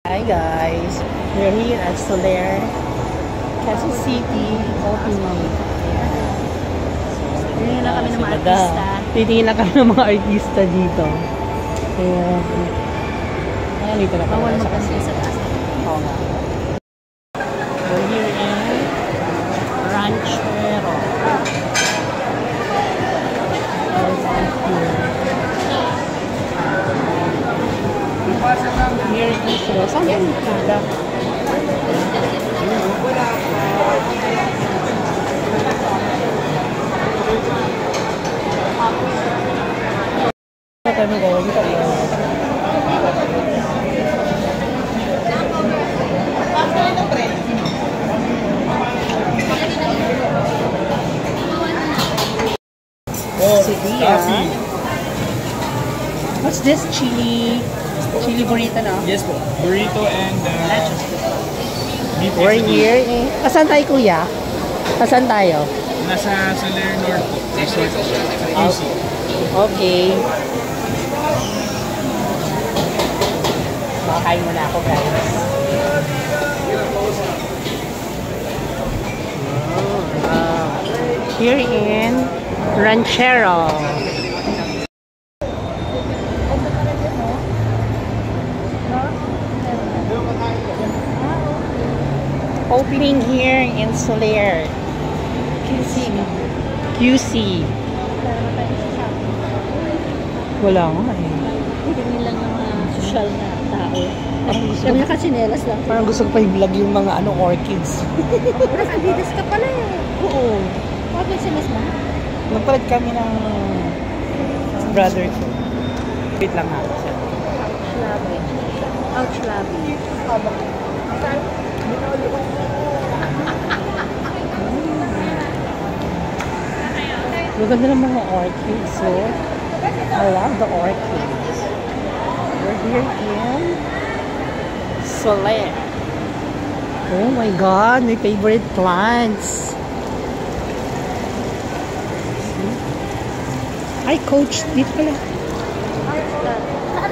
Hi guys, we're here at Soler, Quezon City, opening. Tingin lang kami ng mga artista. Titingin lang kami ng mga artista dito. Ayan. Ayan, dito na kami. Bawal magpasya sa taas. Oo nga. We're here in Ranchero. Here is saan yan? What's this? Chili burrito, no? Yes po. Burrito and beef. We're here. Asan tayo, kuya? Asan tayo? Nasa Soler North Resort. QC. Okay. Makakain muna ako, guys. Here in Ranchero. Opening here in Soler. QC. Wala nga eh. Tingin lang ng mga social na tao. Kami nakachinelas lang. Parang gusto ko pa i-vlog yung mga orchids. Naka-adidas ka pala eh. Oo. Bakit sinas mo? Nagpalit kami ng brother ko. Wait lang ha. Schlabi. Ouch, schlabi. Maganda ng mga orchids, so I love the orchids. We're here in Soler. Oh my God, my favorite plants. Hi, Coach. Dito pala.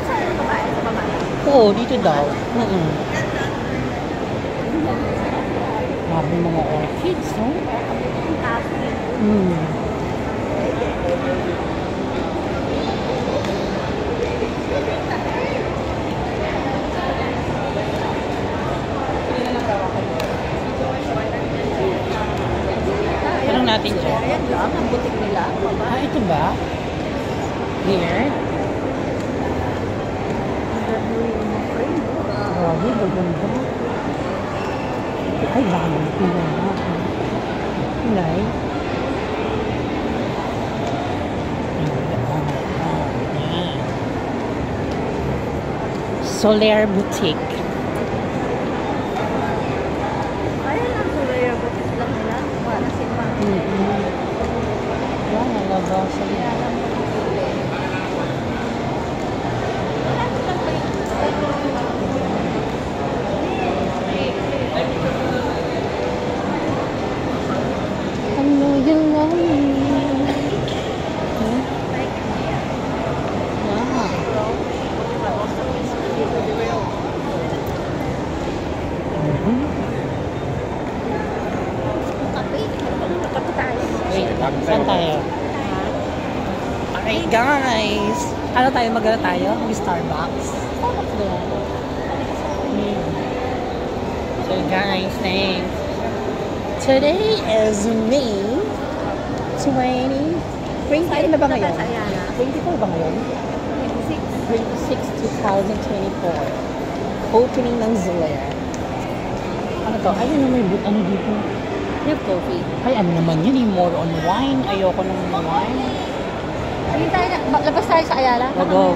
Saan babae? Sa babae? Oo, dito daw. Marami mga orchids, no? Tanong natin dyan. Ayan lang, ang butik nila. Ah, ito ba? Here? Grabe, maganda. Ay, baka naman pinala. Pinay? Soler Boutique. Ayan ang Soler butik lang nila. Wala sila. Wala, nalabasa niya. Ano yung wait, saan tayo? Alright guys! Ano tayo? Magala tayo? Starbucks? Starbucks ba yan? So guys, thanks! Today is May 20... 20 na ba ngayon? 24 ba ngayon? 26, 2024. Opening ng Soler. Ano to? Ayun na may boot. Ano dito? You have coffee. Ay, ano naman yun? More on wine. Ayoko ng wine. Ayun tayo, labas tayo sa Ayala. Go.